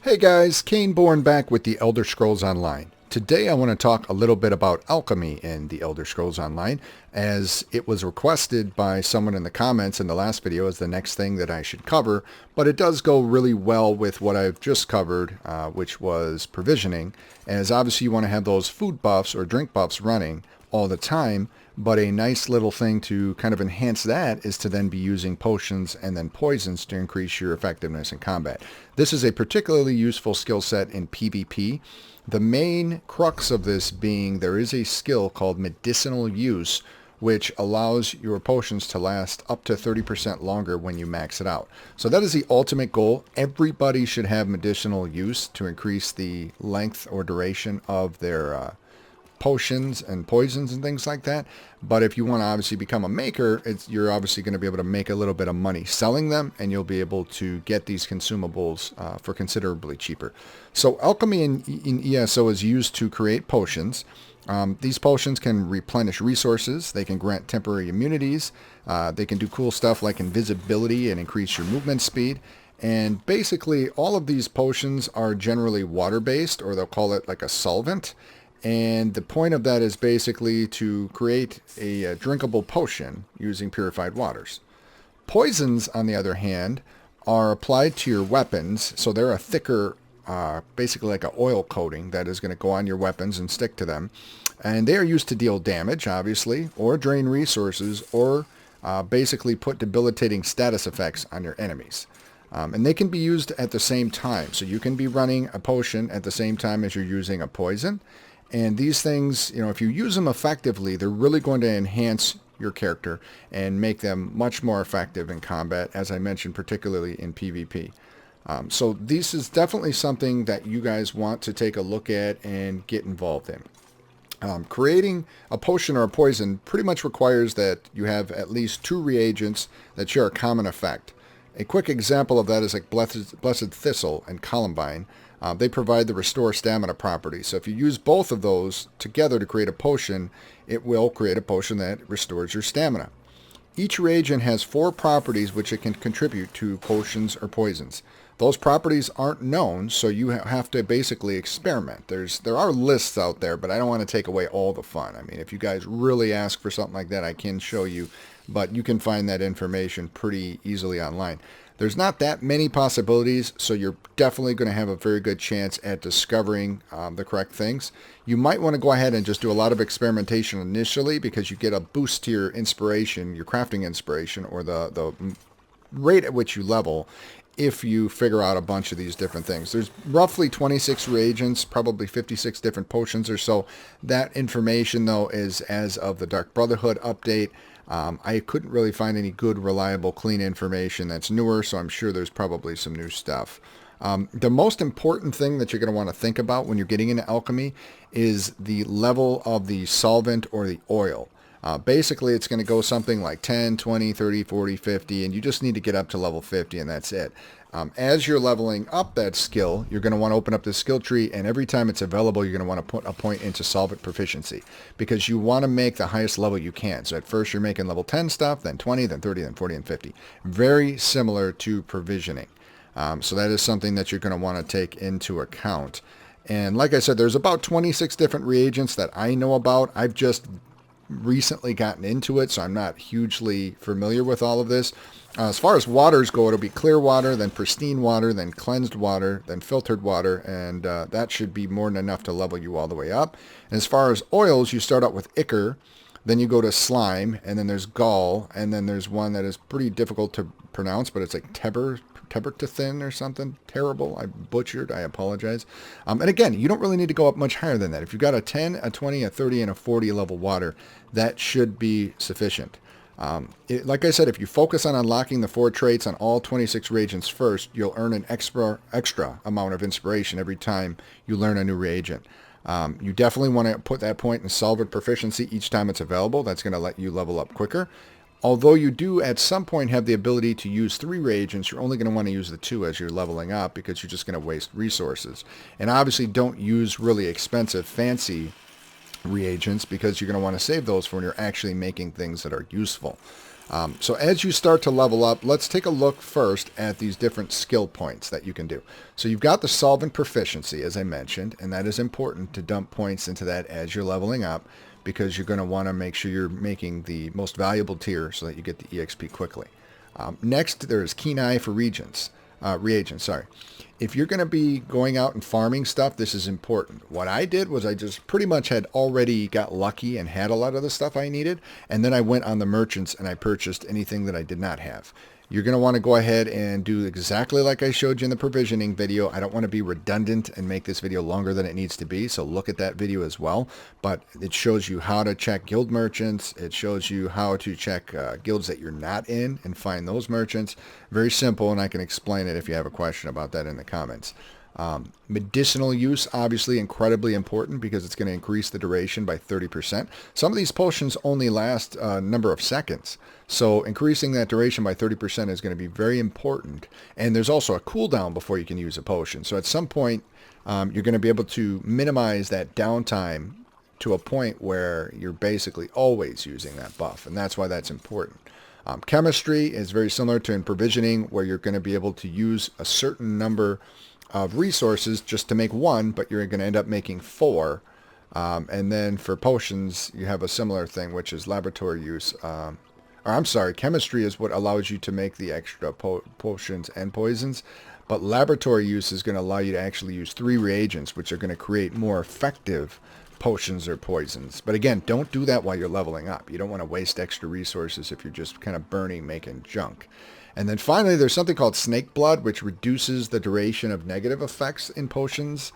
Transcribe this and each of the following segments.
Hey guys, Cainebourne back with the Elder Scrolls Online. Today I want to talk a little bit about alchemy in the Elder Scrolls Online, as it was requested by someone in the comments in the last video as the next thing that I should cover, but it does go really well with what I've just covered, which was provisioning, as obviously you want to have those food buffs or drink buffs running all the time, but a nice little thing to kind of enhance that is to then be using potions and then poisons to increase your effectiveness in combat. This is a particularly useful skill set in PvP. The main crux of this being there is a skill called Medicinal Use, which allows your potions to last up to 30% longer when you max it out. So that is the ultimate goal. Everybody should have medicinal use to increase the length or duration of their potions and poisons and things like that. But if you want to obviously become a maker, you're obviously going to be able to make a little bit of money selling them, and you'll be able to get these consumables for considerably cheaper. So alchemy in ESO is used to create potions. These potions can replenish resources, they can grant temporary immunities, they can do cool stuff like invisibility and increase your movement speed. And basically all of these potions are generally water-based, or they'll call it like a solvent. And the point of that is basically to create a drinkable potion using purified waters. Poisons, on the other hand, are applied to your weapons, so they're a thicker, basically like an oil coating that is going to go on your weapons and stick to them. And they are used to deal damage, obviously, or drain resources, or basically put debilitating status effects on your enemies. And they can be used at the same time, so you can be running a potion at the same time as you're using a poison. And these things, if you use them effectively, they're really going to enhance your character and make them much more effective in combat, as I mentioned, particularly in PvP. So this is definitely something that you guys want to take a look at and get involved in. Creating a potion or a poison pretty much requires that you have at least 2 reagents that share a common effect. A quick example of that is like Blessed Thistle and Columbine. They provide the restore stamina property. So if you use both of those together to create a potion, it will create a potion that restores your stamina. Each reagent has 4 properties which it can contribute to potions or poisons. Those properties aren't known, so you have to basically experiment. There are lists out there, but I don't want to take away all the fun. I mean, if you guys really ask for something like that, I can show you, but you can find that information pretty easily online. There's not that many possibilities, so you're definitely going to have a very good chance at discovering the correct things. You might want to go ahead and just do a lot of experimentation initially, because you get a boost to your inspiration, your crafting inspiration, or the rate at which you level if you figure out a bunch of these different things. There's roughly 26 reagents, probably 56 different potions or so. That information, though, is as of the Dark Brotherhood update. I couldn't really find any good, reliable, clean information that's newer, so I'm sure there's probably some new stuff. The most important thing that you're going to want to think about when you're getting into alchemy is the level of the solvent or the oil. Basically, it's going to go something like 10, 20, 30, 40, 50, and you just need to get up to level 50, and that's it. As you're leveling up that skill, you're going to want to open up the skill tree, and every time it's available, you're going to want to put a point into solvent proficiency, because you want to make the highest level you can. So at first you're making level 10 stuff, then 20, then 30, then 40, and 50. Very similar to provisioning. So that is something that you're going to want to take into account. And like I said, there's about 26 different reagents that I know about. I've just recently gotten into it, so I'm not hugely familiar with all of this. As far as waters go, it'll be clear water, then pristine water, then cleansed water, then filtered water, and that should be more than enough to level you all the way up. And as far as oils, you start out with ichor, then you go to slime, and then there's gall, and then there's one that is pretty difficult to pronounce, but it's like Tebertathin or something terrible. I butchered. I apologize. And again, you don't really need to go up much higher than that. If you've got a 10, a 20, a 30, and a 40 level water, that should be sufficient. Like I said, if you focus on unlocking the 4 traits on all 26 reagents first, you'll earn an extra amount of inspiration every time you learn a new reagent. You definitely want to put that point in solvent proficiency each time it's available. That's going to let you level up quicker. Although you do at some point have the ability to use 3 reagents, you're only going to want to use the 2 as you're leveling up, because you're just going to waste resources. And obviously don't use really expensive, fancy reagents, because you're going to want to save those for when you're actually making things that are useful. So as you start to level up, let's take a look first at these different skill points that you can do. So you've got the solvent proficiency, as I mentioned, and that is important to dump points into that as you're leveling up, because you're going to want to make sure you're making the most valuable tier so that you get the EXP quickly. Next, there's Keen Eye for reagents. If you're going to be going out and farming stuff, this is important. What I did was I just pretty much had already got lucky and had a lot of the stuff I needed, and then I went on the merchants and I purchased anything that I did not have. You're going to want to go ahead and do exactly like I showed you in the provisioning video. I don't want to be redundant and make this video longer than it needs to be, so look at that video as well. But it shows you how to check guild merchants. It shows you how to check guilds that you're not in and find those merchants. Very simple, and I can explain it if you have a question about that in the comments. Medicinal use, obviously incredibly important because it's going to increase the duration by 30%. Some of these potions only last a number of seconds, so increasing that duration by 30% is going to be very important. And there's also a cooldown before you can use a potion, so at some point you're going to be able to minimize that downtime to a point where you're basically always using that buff, and that's why that's important. Chemistry is very similar to in provisioning, where you're going to be able to use a certain number of resources just to make one, but you're going to end up making 4. And then for potions, you have a similar thing, which is laboratory use. Chemistry is what allows you to make the extra potions and poisons, but laboratory use is going to allow you to actually use 3 reagents, which are going to create more effective potions or poisons. But again, don't do that while you're leveling up. You don't want to waste extra resources if you're just kind of burning, making junk. And then finally, there's something called snake blood, which reduces the duration of negative effects in potions.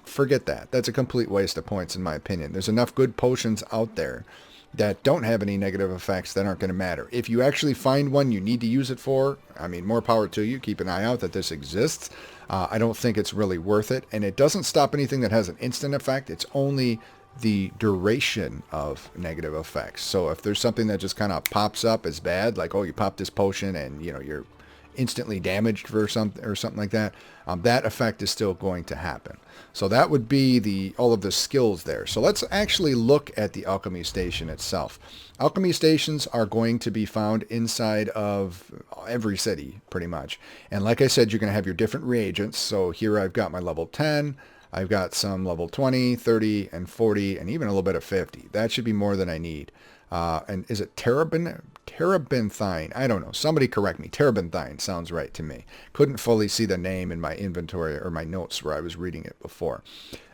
Forget that. That's a complete waste of points in my opinion. There's enough good potions out there that don't have any negative effects that aren't going to matter. If you actually find one you need to use it for, I mean, more power to you. Keep an eye out that this exists. I don't think it's really worth it. And it doesn't stop anything that has an instant effect. It's only the duration of negative effects. So if there's something that just kind of pops up as bad, like, oh, you pop this potion and, you know, you're instantly damaged for something or something like that, that effect is still going to happen. So that would be all of the skills there. So let's actually look at the Alchemy Station itself. Alchemy Stations are going to be found inside of every city, pretty much. And like I said, you're going to have your different reagents. So here I've got my level 10. I've got some level 20, 30, and 40, and even a little bit of 50. That should be more than I need. And is it terebinthine? I don't know. Somebody correct me. Terebinthine sounds right to me. Couldn't fully see the name in my inventory or my notes where I was reading it before.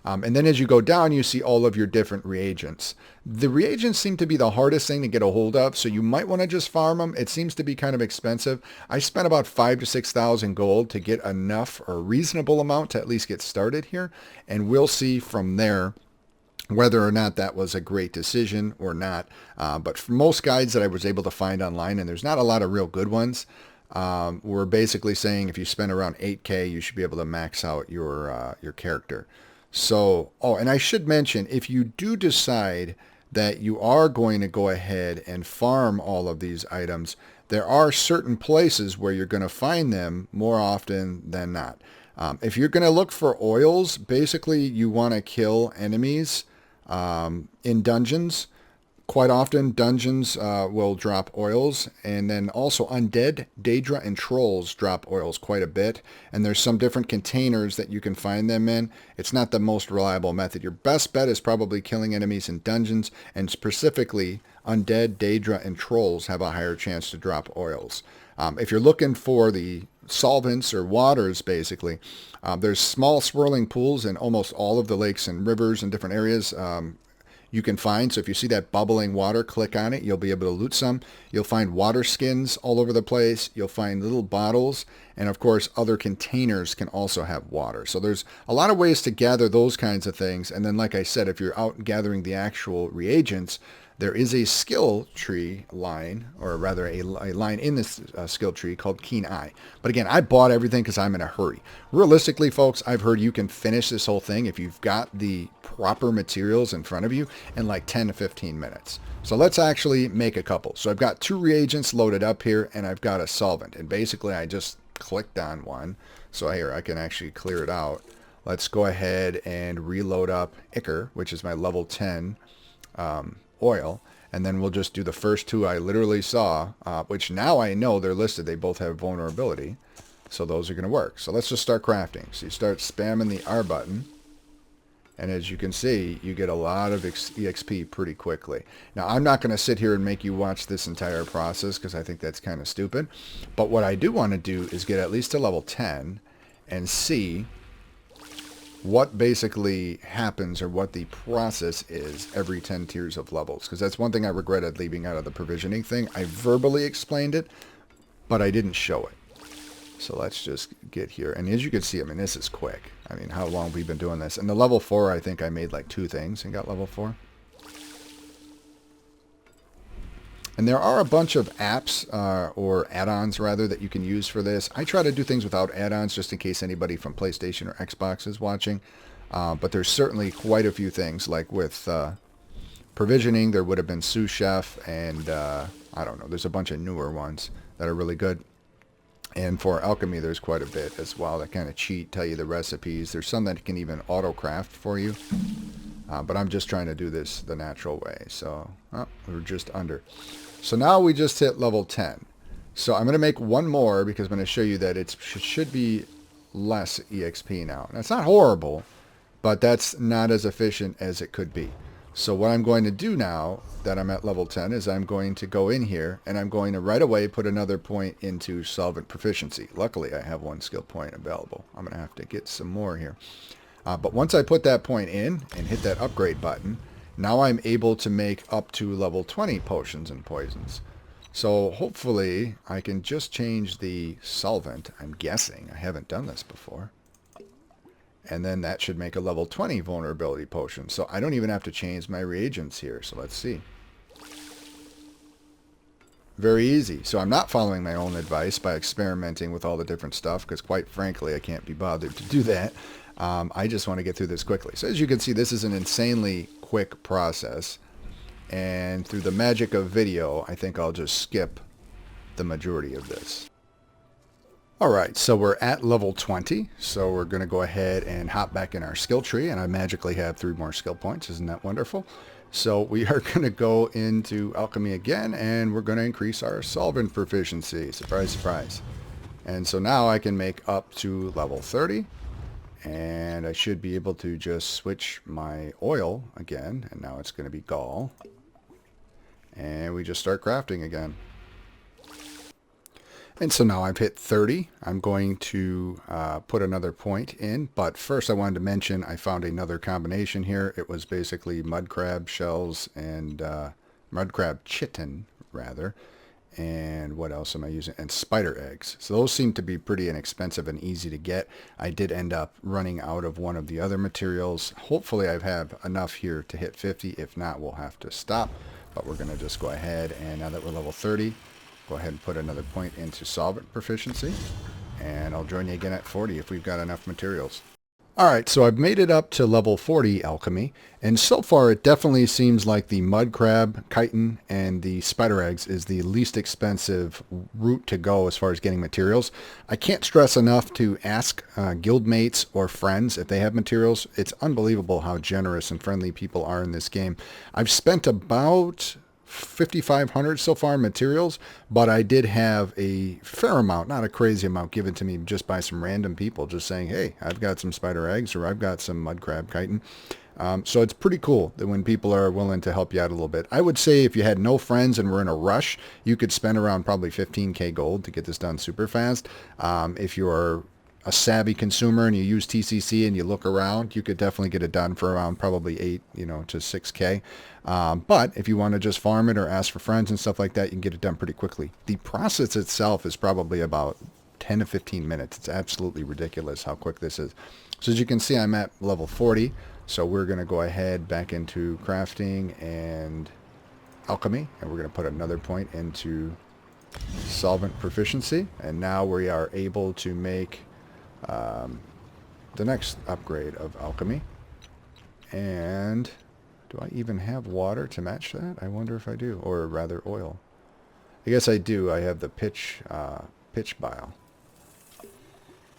And then as you go down, you see all of your different reagents. The reagents seem to be the hardest thing to get a hold of, so you might want to just farm them. It seems to be kind of expensive. I spent about 5,000 to 6,000 gold to get enough or a reasonable amount to at least get started here, and we'll see from there whether or not that was a great decision or not. But for most guides that I was able to find online, and there's not a lot of real good ones, we're basically saying if you spend around 8K, you should be able to max out your character. So, oh, and I should mention, if you do decide that you are going to go ahead and farm all of these items, there are certain places where you're going to find them more often than not. If you're going to look for oils, basically you want to kill enemies in dungeons. Quite often dungeons will drop oils, and then also undead, daedra, and trolls drop oils quite a bit, and there's some different containers that you can find them in. It's not the most reliable method. Your best bet is probably killing enemies in dungeons, and specifically undead, daedra, and trolls have a higher chance to drop oils. If you're looking for the solvents or waters, basically, there's small swirling pools in almost all of the lakes and rivers and different areas you can find. So if you see that bubbling water, click on it. You'll be able to loot some. You'll find water skins all over the place. You'll find little bottles. And of course, other containers can also have water. So there's a lot of ways to gather those kinds of things. And then, like I said, if you're out gathering the actual reagents, there is a skill tree line, or rather a line in this skill tree called Keen Eye. But again, I bought everything because I'm in a hurry. Realistically, folks, I've heard you can finish this whole thing if you've got the proper materials in front of you in like 10 to 15 minutes. So let's actually make a couple. So I've got 2 reagents loaded up here, and I've got a solvent. And basically, I just clicked on one. So here, I can actually clear it out. Let's go ahead and reload up Ichor, which is my level 10 oil, And then we'll just do the first two I literally saw, which now I know they're listed. They both have vulnerability. So those are going to work. So let's just start crafting. So you start spamming the R button. And as you can see, you get a lot of EXP pretty quickly. Now, I'm not going to sit here and make you watch this entire process because I think that's kind of stupid. But what I do want to do is get at least to level 10 and see what basically happens or what the process is every 10 tiers of levels. Because that's one thing I regretted leaving out of the provisioning thing. I verbally explained it, but I didn't show it. So let's just get here. And as you can see, I mean, this is quick. I mean, how long have we been doing this? And the level 4, I think I made like 2 things and got level 4. And there are a bunch of apps or add-ons, rather, that you can use for this. I try to do things without add-ons just in case anybody from PlayStation or Xbox is watching. But there's certainly quite a few things. Like with provisioning, there would have been Sous Chef and I don't know. There's a bunch of newer ones that are really good. And for alchemy, there's quite a bit as well that kind of cheat, tell you the recipes. There's some that can even auto-craft for you. But I'm just trying to do this the natural way. So we're just under. So now we just hit level 10. So I'm going to make one more because I'm going to show you that it should be less EXP now. Now, it's not horrible, but that's not as efficient as it could be. So what I'm going to do now that I'm at level 10 is I'm going to go in here and I'm going to right away put another point into solvent proficiency. Luckily, I have 1 skill point available. I'm going to have to get some more here. But once I put that point in and hit that upgrade button, now I'm able to make up to level 20 potions and poisons. So hopefully I can just change the solvent. I'm guessing. I haven't done this before. And then that should make a level 20 vulnerability potion. So I don't even have to change my reagents here. So let's see. Very easy. So I'm not following my own advice by experimenting with all the different stuff because quite frankly I can't be bothered to do that. I just want to get through this quickly. So as you can see, this is an insanely quick process. And through the magic of video, I think I'll just skip the majority of this. Alright, so we're at level 20, so we're going to go ahead and hop back in our skill tree, and I magically have 3 more skill points. Isn't that wonderful? So we are going to go into alchemy again, and we're going to increase our solvent proficiency. Surprise, surprise. And so now I can make up to level 30, and I should be able to just switch my oil again, and now it's going to be gall. And we just start crafting again. And so now I've hit 30. I'm going to put another point in. But first I wanted to mention I found another combination here. It was basically mud crab shells and mud crab chitin, rather. And what else am I using? And spider eggs. So those seem to be pretty inexpensive and easy to get. I did end up running out of one of the other materials. Hopefully I have enough here to hit 50. If not, we'll have to stop. But we're going to just go ahead, and now that we're level 30, go ahead and put another point into solvent proficiency, and I'll join you again at 40 if we've got enough materials. Alright, so I've made it up to level 40 alchemy, and so far it definitely seems like the mud crab, chitin, and the spider eggs is the least expensive route to go as far as getting materials. I can't stress enough to ask guildmates or friends if they have materials. It's unbelievable how generous and friendly people are in this game. I've spent about 5,500 so far in materials, but I did have a fair amount, not a crazy amount, given to me just by some random people just saying, hey, I've got some spider eggs or I've got some mud crab chitin. So it's pretty cool that when people are willing to help you out a little bit. I would say if you had no friends and were in a rush, you could spend around probably 15k gold to get this done super fast. If you're a savvy consumer and you use TCC and you look around, you could definitely get it done for around probably 8, to 6k. But if you want to just farm it or ask for friends and stuff like that, you can get it done pretty quickly. The process itself is probably about 10 to 15 minutes. It's absolutely ridiculous how quick this is. So as you can see, I'm at level 40. So we're going to go ahead back into crafting and alchemy, and we're going to put another point into solvent proficiency. And now we are able to make the next upgrade of alchemy. And do I even have water to match that? I wonder if I do, or rather oil. I guess I do. I have the pitch bile.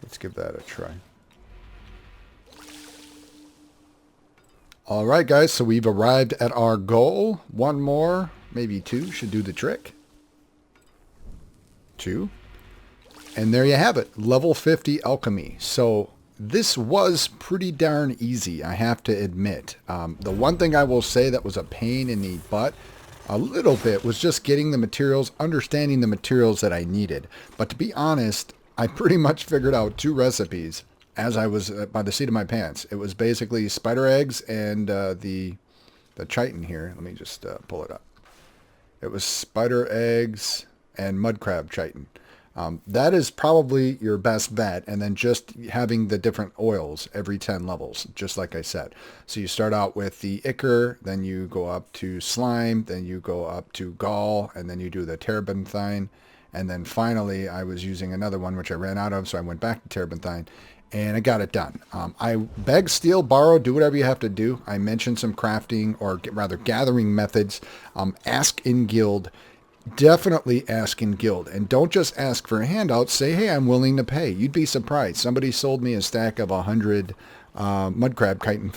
Let's give that a try. Alright guys, so we've arrived at our goal. One more maybe 2 should do the trick. 2. And there you have it, level 50 alchemy. So this was pretty darn easy, I have to admit. The one thing I will say that was a pain in the butt a little bit was just getting the materials, understanding the materials that I needed. But to be honest, I pretty much figured out 2 recipes as I was by the seat of my pants. It was basically spider eggs and the chitin here. Let me just pull it up. It was spider eggs and mud crab chitin. That is probably your best bet, and then just having the different oils every 10 levels, just like I said. So you start out with the ichor, then you go up to slime, then you go up to gall, and then you do the terebinthine, and then finally I was using another one which I ran out of, so I went back to terebinthine, and I got it done. I beg, steal, borrow, do whatever you have to do. I mentioned some crafting, or rather gathering methods. Ask in guild. Definitely ask in guild, and don't just ask for a handout. Say, hey, I'm willing to pay. You'd be surprised. Somebody sold me a stack of 100 mud crab chitin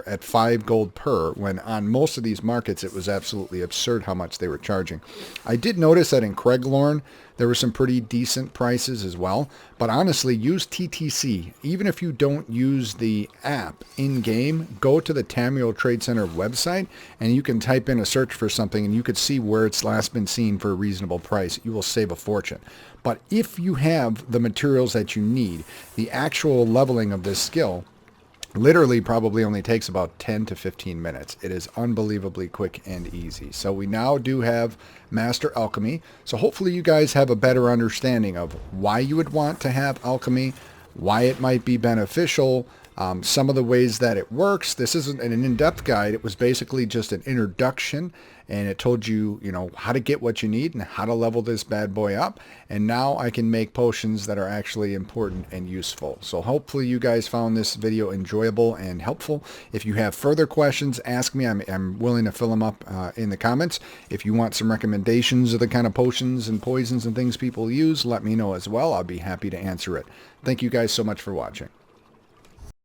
at 5 gold per, when on most of these markets it was absolutely absurd how much they were charging. I did notice that in Cainebourne there were some pretty decent prices as well, but honestly, use TTC. Even if you don't use the app in-game, go to the Tamriel Trade Center website and you can type in a search for something and you could see where it's last been seen for a reasonable price. You will save a fortune. But if you have the materials that you need, the actual leveling of this skill literally probably only takes about 10 to 15 minutes. It is unbelievably quick and easy. So we now do have Master Alchemy. So hopefully you guys have a better understanding of why you would want to have alchemy, why it might be beneficial, some of the ways that it works. This isn't an in-depth guide. It was basically just an introduction, and it told you, how to get what you need and how to level this bad boy up. And now I can make potions that are actually important and useful. So hopefully you guys found this video enjoyable and helpful. If you have further questions, ask me. I'm willing to fill them up in the comments. If you want some recommendations of the kind of potions and poisons and things people use, let me know as well. I'll be happy to answer it. Thank you guys so much for watching.